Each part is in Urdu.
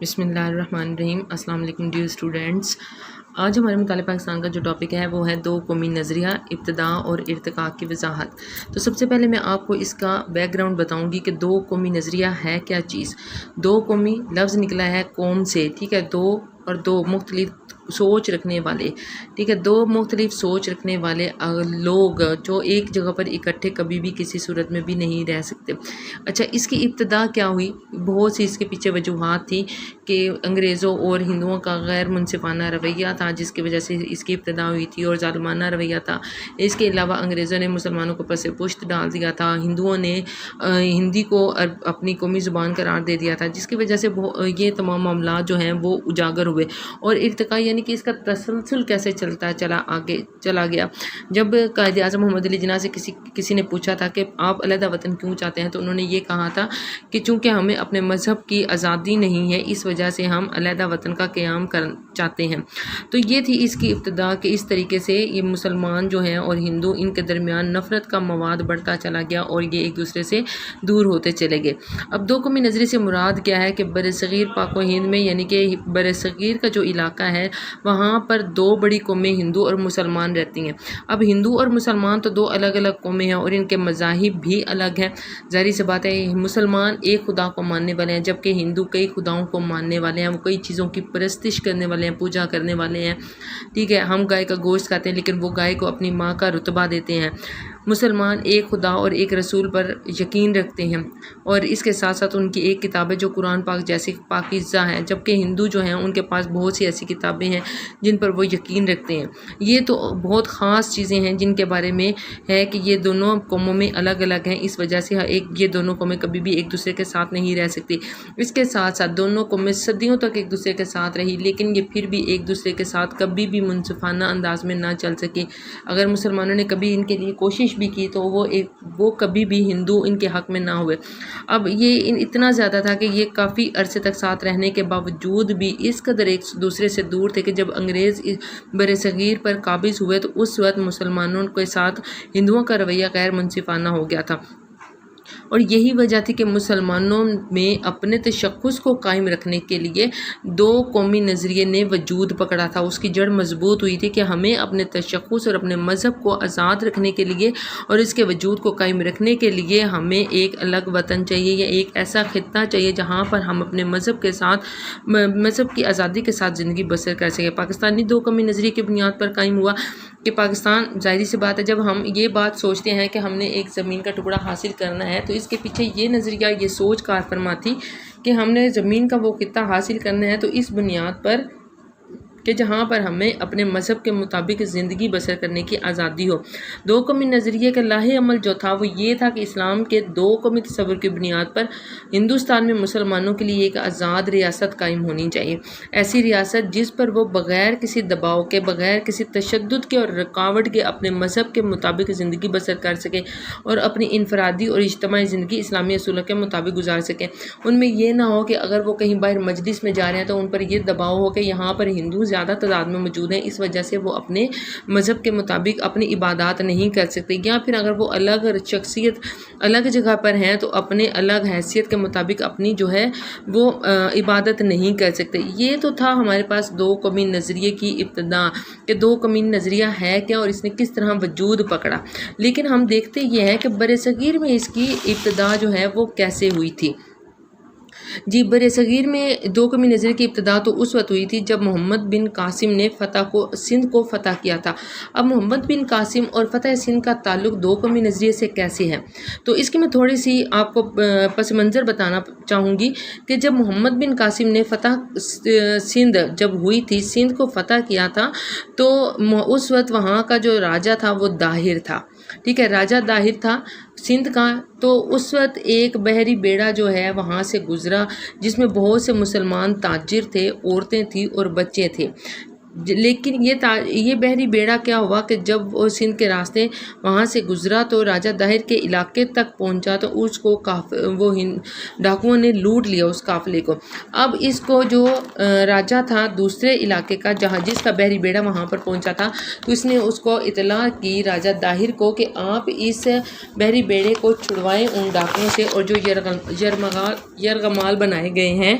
بسم اللہ الرحمن الرحیم۔ السلام علیکم ڈیئر اسٹوڈنٹس۔ آج ہمارے مطالعہ پاکستان کا جو ٹاپک ہے وہ ہے دو قومی نظریہ، ابتداء اور ارتقاء کی وضاحت۔ تو سب سے پہلے میں آپ کو اس کا بیک گراؤنڈ بتاؤں گی کہ دو قومی نظریہ ہے کیا چیز۔ دو قومی لفظ نکلا ہے قوم سے، ٹھیک ہے، دو اور دو مختلف سوچ رکھنے والے، ٹھیک ہے، دو مختلف سوچ رکھنے والے لوگ جو ایک جگہ پر اکٹھے کبھی بھی کسی صورت میں بھی نہیں رہ سکتے۔ اچھا، اس کی ابتدا کیا ہوئی؟ بہت سی اس کے پیچھے وجوہات تھی کہ انگریزوں اور ہندوؤں کا غیر منصفانہ رویہ تھا جس کی وجہ سے اس کی ابتدا ہوئی تھی، اور ظالمانہ رویہ تھا۔ اس کے علاوہ انگریزوں نے مسلمانوں کو پس پشت ڈال دیا تھا، ہندوؤں نے ہندی کو اپنی قومی زبان قرار دے دیا تھا، جس کی وجہ سے یہ تمام معاملات جو ہیں وہ اجاگر ہوئے۔ اور ارتقاء یعنی کہ اس کا تسلسل کیسے چلا گیا۔ جب قائد اعظم محمد علی جناح سے کسی نے پوچھا تھا کہ آپ علیحدہ وطن کیوں چاہتے ہیں، تو انہوں نے یہ کہا تھا کہ چونکہ ہمیں اپنے مذہب کی آزادی نہیں ہے، اس وجہ سے ہم علیحدہ وطن کا قیام چاہتے ہیں۔ تو یہ تھی اس کی ابتدا کہ اس طریقے سے یہ مسلمان جو ہیں اور ہندو، ان کے درمیان نفرت کا مواد بڑھتا چلا گیا اور یہ ایک دوسرے سے دور ہوتے چلے گئے۔ اب دو قومی نظریے سے مراد کیا ہے کہ برصغیر پاک و ہند میں، یعنی کہ برصغیر کا جو علاقہ ہے وہاں پر دو بڑی قومیں ہندو اور مسلمان رہتی ہیں۔ اب ہندو اور مسلمان تو دو الگ الگ قومیں ہیں اور ان کے مذاہب بھی الگ ہیں۔ ظاہر سی بات ہے، مسلمان ایک خدا کو ماننے والے ہیں، جبکہ ہندو کئی خداؤں کو ماننے والے ہیں، وہ کئی چیزوں کی پرستش کرنے والے ہیں، پوجا کرنے والے ہیں، ٹھیک ہے۔ ہم گائے کا گوشت کھاتے ہیں لیکن وہ گائے کو اپنی ماں کا رتبہ دیتے ہیں۔ مسلمان ایک خدا اور ایک رسول پر یقین رکھتے ہیں، اور اس کے ساتھ ساتھ ان کی ایک کتاب ہے جو قرآن پاک جیسی پاکیزہ ہے، جبکہ ہندو جو ہیں ان کے پاس بہت سی ایسی کتابیں ہیں جن پر وہ یقین رکھتے ہیں۔ یہ تو بہت خاص چیزیں ہیں جن کے بارے میں ہے کہ یہ دونوں قوموں میں الگ الگ ہیں، اس وجہ سے یہ دونوں قومیں کبھی بھی ایک دوسرے کے ساتھ نہیں رہ سکتی۔ اس کے ساتھ ساتھ دونوں قومیں صدیوں تک ایک دوسرے کے ساتھ رہی، لیکن یہ پھر بھی ایک دوسرے کے ساتھ کبھی بھی منصفانہ انداز میں نہ چل سکی۔ اگر مسلمانوں نے کبھی ان کے لیے کوشش بھی کی تو وہ کبھی بھی ہندو ان کے حق میں نہ ہوئے۔ اب یہ اتنا زیادہ تھا کہ یہ کافی عرصے تک ساتھ رہنے کے باوجود بھی اس قدر ایک دوسرے سے دور تھے کہ جب انگریز برصغیر پر قابض ہوئے تو اس وقت مسلمانوں کے ساتھ ہندوؤں کا رویہ غیر منصفانہ ہو گیا تھا، اور یہی وجہ تھی کہ مسلمانوں میں اپنے تشخص کو قائم رکھنے کے لیے دو قومی نظریے نے وجود پکڑا تھا۔ اس کی جڑ مضبوط ہوئی تھی کہ ہمیں اپنے تشخص اور اپنے مذہب کو آزاد رکھنے کے لیے اور اس کے وجود کو قائم رکھنے کے لیے ہمیں ایک الگ وطن چاہیے، یا ایک ایسا خطہ چاہیے جہاں پر ہم اپنے مذہب کی آزادی کے ساتھ زندگی بسر کر سکیں۔ پاکستانی دو قومی نظریے کی بنیاد پر قائم ہوا کہ پاکستان، ظاہری سی بات ہے، جب ہم یہ بات سوچتے ہیں کہ ہم نے ایک زمین کا ٹکڑا حاصل کرنا ہے تو اس کے پیچھے یہ نظریہ، یہ سوچ کار فرما تھی کہ ہم نے زمین کا وہ خطہ حاصل کرنا ہے تو اس بنیاد پر کہ جہاں پر ہمیں اپنے مذہب کے مطابق زندگی بسر کرنے کی آزادی ہو۔ دو قومی نظریے کا لاہ عمل جو تھا وہ یہ تھا کہ اسلام کے دو قومی تصور کی بنیاد پر ہندوستان میں مسلمانوں کے لیے ایک آزاد ریاست قائم ہونی چاہیے، ایسی ریاست جس پر وہ بغیر کسی دباؤ کے، بغیر کسی تشدد کے اور رکاوٹ کے اپنے مذہب کے مطابق زندگی بسر کر سکے اور اپنی انفرادی اور اجتماعی زندگی اسلامی اصولوں کے مطابق گزار سکیں۔ ان میں یہ نہ ہو کہ اگر وہ کہیں باہر مجلس میں جا رہے ہیں تو ان پر یہ دباؤ ہو کہ یہاں پر ہندو زیادہ تعداد میں موجود ہیں، اس وجہ سے وہ اپنے مذہب کے مطابق اپنی عبادات نہیں کر سکتے، یا پھر اگر وہ الگ شخصیت الگ جگہ پر ہیں تو اپنے الگ حیثیت کے مطابق اپنی جو ہے وہ عبادت نہیں کر سکتے۔ یہ تو تھا ہمارے پاس دو قومی نظریے کی ابتدا کہ دو قومی نظریہ ہے کیا اور اس نے کس طرح وجود پکڑا۔ لیکن ہم دیکھتے یہ ہے کہ برصغیر میں اس کی ابتدا جو ہے وہ کیسے ہوئی تھی۔ جی، برصغیر میں دو قومی نظریے کی ابتدا تو اس وقت ہوئی تھی جب محمد بن قاسم نے سندھ کو فتح کیا تھا۔ اب محمد بن قاسم اور فتح سندھ کا تعلق دو قومی نظریے سے کیسے ہے، تو اس کی میں تھوڑی سی آپ کو پس منظر بتانا چاہوں گی کہ جب محمد بن قاسم نے سندھ جب ہوئی تھی، سندھ کو فتح کیا تھا، تو اس وقت وہاں کا جو راجہ تھا وہ داہر تھا، ٹھیک ہے، راجہ داہر تھا سندھ کا۔ تو اس وقت ایک بحری بیڑا جو ہے وہاں سے گزرا جس میں بہت سے مسلمان تاجر تھے، عورتیں تھیں اور بچے تھے۔ لیکن یہ بحری بیڑا کیا ہوا کہ جب وہ سندھ کے راستے وہاں سے گزرا تو راجہ داہر کے علاقے تک پہنچا تو اس کو وہ ڈاکوؤں نے لوٹ لیا اس قافلے کو۔ اب اس کو جو راجہ تھا دوسرے علاقے کا جس کا بحری بیڑا وہاں پر پہنچا تھا، تو اس نے اس کو اطلاع کی راجہ داہر کو کہ آپ اس بحری بیڑے کو چھڑوائیں ان ڈاکوؤں سے، اور جو یرغمال بنائے گئے ہیں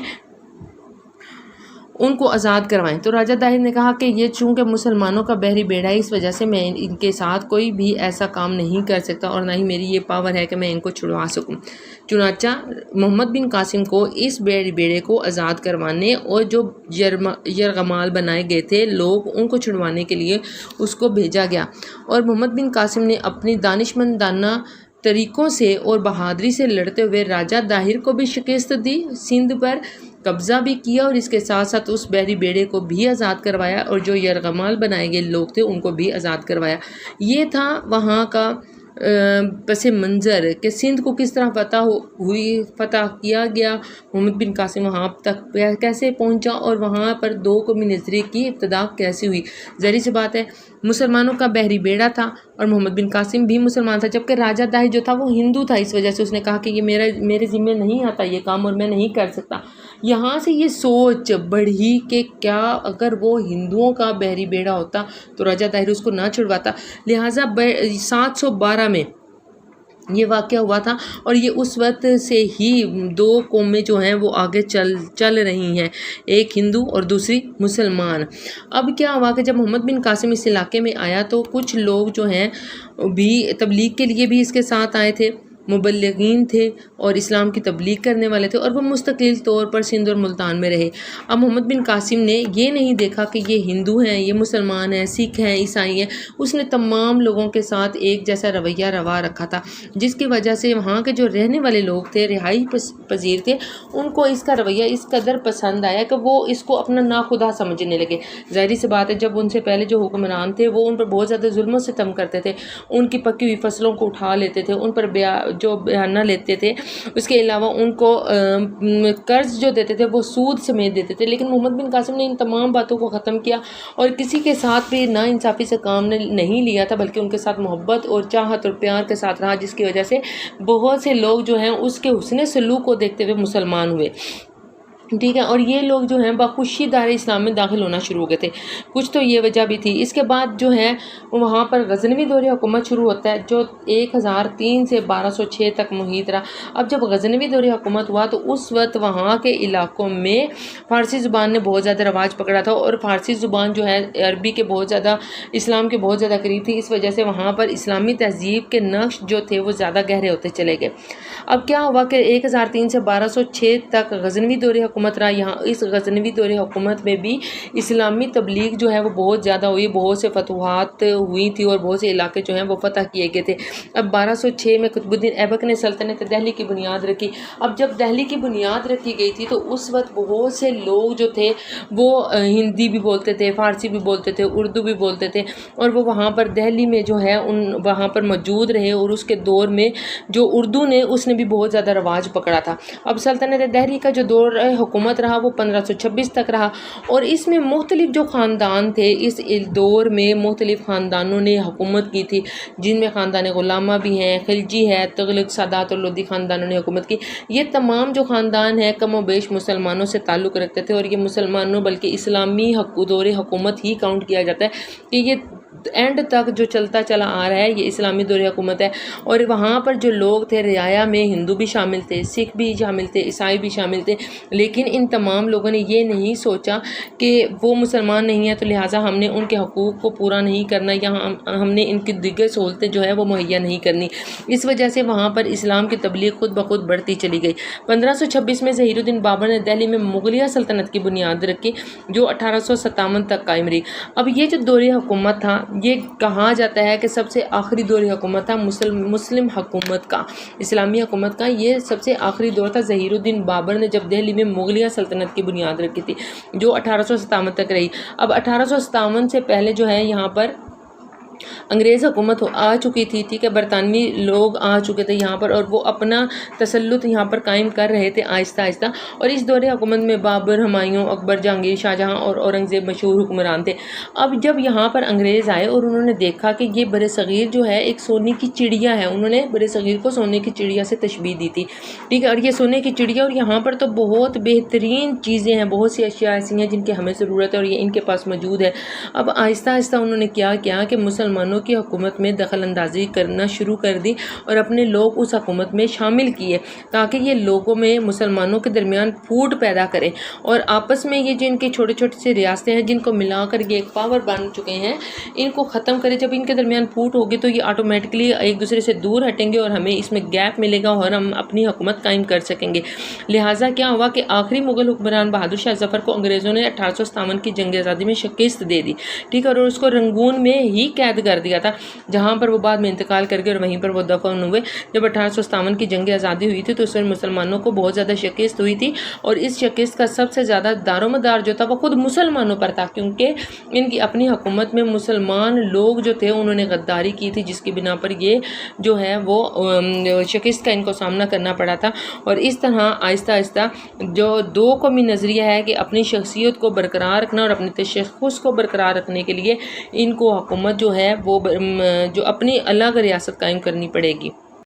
ان کو آزاد کروائیں۔ تو راجہ طاہر نے کہا کہ یہ چونکہ مسلمانوں کا بحری بیڑا ہے، اس وجہ سے میں ان کے ساتھ کوئی بھی ایسا کام نہیں کر سکتا اور نہ ہی میری یہ پاور ہے کہ میں ان کو چھڑوا سکوں۔ چنانچہ محمد بن قاسم کو اس بحری بیڑے کو آزاد کروانے اور جو یرغمال بنائے گئے تھے لوگ ان کو چھڑوانے کے لیے اس کو بھیجا گیا، اور محمد بن قاسم نے اپنی دانشمندانہ طریقوں سے اور بہادری سے لڑتے ہوئے راجہ طاہر کو بھی شکست دی، سندھ پر قبضہ بھی کیا، اور اس کے ساتھ ساتھ اس بحری بیڑے کو بھی آزاد کروایا، اور جو یرغمال بنائے گئے لوگ تھے ان کو بھی آزاد کروایا۔ یہ تھا وہاں کا پس منظر کہ سندھ کو کس طرح فتح کیا گیا، محمد بن قاسم وہاں تک کیسے پہنچا، اور وہاں پر دو قومی نظریے کی ابتدا کیسے ہوئی۔ ظاہر سی بات ہے مسلمانوں کا بحری بیڑا تھا اور محمد بن قاسم بھی مسلمان تھا، جبکہ راجہ طاہر جو تھا وہ ہندو تھا، اس وجہ سے اس نے کہا کہ یہ میرے ذمہ نہیں آتا یہ کام اور میں نہیں کر سکتا۔ یہاں سے یہ سوچ بڑھی کہ کیا اگر وہ ہندوؤں کا بحری بیڑا ہوتا تو راجہ طاہر اس کو نہ چھڑواتا، لہٰذا 712 میں یہ واقعہ ہوا تھا، اور یہ اس وقت سے ہی دو قومیں جو ہیں وہ آگے چل رہی ہیں، ایک ہندو اور دوسری مسلمان۔ اب کیا ہوا کہ جب محمد بن قاسم اس علاقے میں آیا تو کچھ لوگ جو ہیں بھی تبلیغ کے لیے بھی اس کے ساتھ آئے تھے، مبلغین تھے اور اسلام کی تبلیغ کرنے والے تھے، اور وہ مستقل طور پر سندھ اور ملتان میں رہے۔ اب محمد بن قاسم نے یہ نہیں دیکھا کہ یہ ہندو ہیں، یہ مسلمان ہیں، سکھ ہیں، عیسائی ہیں، اس نے تمام لوگوں کے ساتھ ایک جیسا رویہ روا رکھا تھا، جس کی وجہ سے وہاں کے جو رہنے والے لوگ تھے، رہائی پذیر تھے، ان کو اس کا رویہ اس قدر پسند آیا کہ وہ اس کو اپنا ناخدا سمجھنے لگے۔ ظاہری سی بات ہے جب ان سے پہلے جو حکمران تھے وہ ان پر بہت زیادہ ظلم و ستم کرتے تھے، ان کی پکی ہوئی فصلوں کو اٹھا لیتے تھے، ان پر جو بیانہ لیتے تھے، اس کے علاوہ ان کو قرض جو دیتے تھے وہ سود سمیت دیتے تھے، لیکن محمد بن قاسم نے ان تمام باتوں کو ختم کیا اور کسی کے ساتھ بھی نا انصافی سے کام نہیں لیا تھا، بلکہ ان کے ساتھ محبت اور چاہت اور پیار کے ساتھ رہا، جس کی وجہ سے بہت سے لوگ جو ہیں اس کے حسن سلوک کو دیکھتے ہوئے مسلمان ہوئے، ٹھیک ہے، اور یہ لوگ جو ہیں بخوشی دار اسلام میں داخل ہونا شروع ہو گئے تھے۔ کچھ تو یہ وجہ بھی تھی۔ اس کے بعد جو ہے وہاں پر غزنوی دور حکومت شروع ہوتا ہے جو 1003 سے 1206 تک محیط رہا۔ اب جب غزنوی دور حکومت ہوا تو اس وقت وہاں کے علاقوں میں فارسی زبان نے بہت زیادہ رواج پکڑا تھا، اور فارسی زبان جو ہے عربی کے بہت زیادہ، اسلام کے بہت زیادہ قریب تھی، اس وجہ سے وہاں پر اسلامی تہذیب کے نقش جو تھے وہ زیادہ گہرے ہوتے چلے گئے۔ اب کیا ہوا کہ 1003 سے 1206 تک غزنوی دور حکومت رہا۔ یہاں اس غزنوی دور حکومت میں بھی اسلامی تبلیغ جو ہے وہ بہت زیادہ ہوئی، بہت سے فتوحات ہوئی تھی اور بہت سے علاقے جو ہیں وہ فتح کیے گئے تھے۔ اب 1206 میں قطب الدین ایبک نے سلطنت دہلی کی بنیاد رکھی۔ اب جب دہلی کی بنیاد رکھی گئی تھی تو اس وقت بہت سے لوگ جو تھے وہ ہندی بھی بولتے تھے، فارسی بھی بولتے تھے، اردو بھی بولتے تھے، اور وہ وہاں پر دہلی میں جو ہے وہاں پر موجود رہے، اور اس کے دور میں جو اردو نے اس نے بھی بہت زیادہ رواج پکڑا تھا۔ اب سلطنت دہلی کا جو دور حکومت رہا وہ 1526 تک رہا، اور اس میں مختلف جو خاندان تھے، اس دور میں مختلف خاندانوں نے حکومت کی تھی، جن میں خاندان غلامہ بھی ہیں، خلجی ہے، تغلق، سادات اور لودھی خاندانوں نے حکومت کی۔ یہ تمام جو خاندان ہیں کم و بیش مسلمانوں سے تعلق رکھتے تھے، اور یہ مسلمانوں بلکہ اسلامی دور حکومت ہی کاؤنٹ کیا جاتا ہے کہ یہ اینڈ تک جو چلتا چلا آ رہا ہے یہ اسلامی دور حکومت ہے۔ اور وہاں پر جو لوگ تھے رعایا میں ہندو بھی شامل تھے، سکھ بھی شامل تھے، عیسائی بھی شامل تھے، لیکن ان تمام لوگوں نے یہ نہیں سوچا کہ وہ مسلمان نہیں ہیں تو لہٰذا ہم نے ان کے حقوق کو پورا نہیں کرنا، یا ہم نے ان کی دیگر سہولتیں جو ہے وہ مہیا نہیں کرنی۔ اس وجہ سے وہاں پر اسلام کی تبلیغ خود بخود بڑھتی چلی گئی۔ 1526 میں ظہیر الدین بابر نے دہلی میں مغلیہ سلطنت کی بنیاد رکھی جو 1857 تک قائم رہی۔ اب یہ جو دور حکومت تھا یہ کہا جاتا ہے کہ سب سے آخری دور حکومت تھا مسلم حکومت کا، اسلامی حکومت کا، یہ سب سے آخری دور تھا۔ ظہیر الدین بابر نے جب دہلی میں مغلیہ سلطنت کی بنیاد رکھی تھی جو 1857 تک رہی۔ اب 1857 سے پہلے جو ہے یہاں پر انگریز حکومت آ چکی تھی، ٹھیک ہے، برطانوی لوگ آ چکے تھے یہاں پر، اور وہ اپنا تسلط یہاں پر قائم کر رہے تھے آہستہ آہستہ، اور اس دور حکومت میں بابر، ہمایوں، اکبر، جہانگیر، شاہجہاں اور اورنگزیب مشہور حکمران تھے۔ اب جب یہاں پر انگریز آئے اور انہوں نے دیکھا کہ یہ بر صغیر جو ہے ایک سونے کی چڑیا ہے، انہوں نے بر صغیر کو سونے کی چڑیا سے تشبیہ دی تھی، ٹھیک ہے، اور یہ سونے کی چڑیا، اور یہاں پر تو بہت بہترین چیزیں ہیں، بہت سی اشیاء ایسی ہیں جن کی ہمیں ضرورت ہے اور یہ ان کے پاس موجود ہے۔ اب آہستہ آہستہ انہوں نے کیا کہ مسلمان مسلمانوں کی حکومت میں دخل اندازی کرنا شروع کر دی اور اپنے لوگ اس حکومت میں شامل کیے تاکہ یہ لوگوں میں مسلمانوں کے درمیان پھوٹ پیدا کرے اور آپس میں یہ جو ان کے چھوٹے چھوٹے سے ریاستیں ہیں جن کو ملا کر یہ ایک پاور بن چکے ہیں ان کو ختم کرے. جب ان کے درمیان پھوٹ ہوگی تو یہ آٹومیٹکلی ایک دوسرے سے دور ہٹیں گے اور ہمیں اس میں گیپ ملے گا اور ہم اپنی حکومت قائم کر سکیں گے. لہٰذا کیا ہوا کہ آخری مغل حکمران بہادر شاہ ظفر کو انگریزوں نے 1857 کی جنگ آزادی میں شکست دے دی. ٹھیک ہے, اور اس کو رنگون میں ہی قید کر دیا تھا جہاں پر وہ بعد میں انتقال کر گئے اور وہیں پر وہ دفن ہوئے. جب 1857 کی جنگ آزادی ہوئی تھی تو اس میں مسلمانوں کو بہت زیادہ شکست ہوئی تھی اور اس شکست کا سب سے زیادہ دار و مدار جو تھا وہ خود مسلمانوں پر تھا, کیونکہ ان کی اپنی حکومت میں مسلمان لوگ جو تھے انہوں نے غداری کی تھی جس کی بنا پر یہ جو ہے وہ شکست کا ان کو سامنا کرنا پڑا تھا. اور اس طرح آہستہ آہستہ جو دو قومی نظریہ ہے کہ اپنی شخصیت کو برقرار رکھنا اور اپنے تشخص کو برقرار رکھنے کے لیے ان کو حکومت جو ہے وہ جو اپنی الگ ریاست قائم کرنی پڑے گی.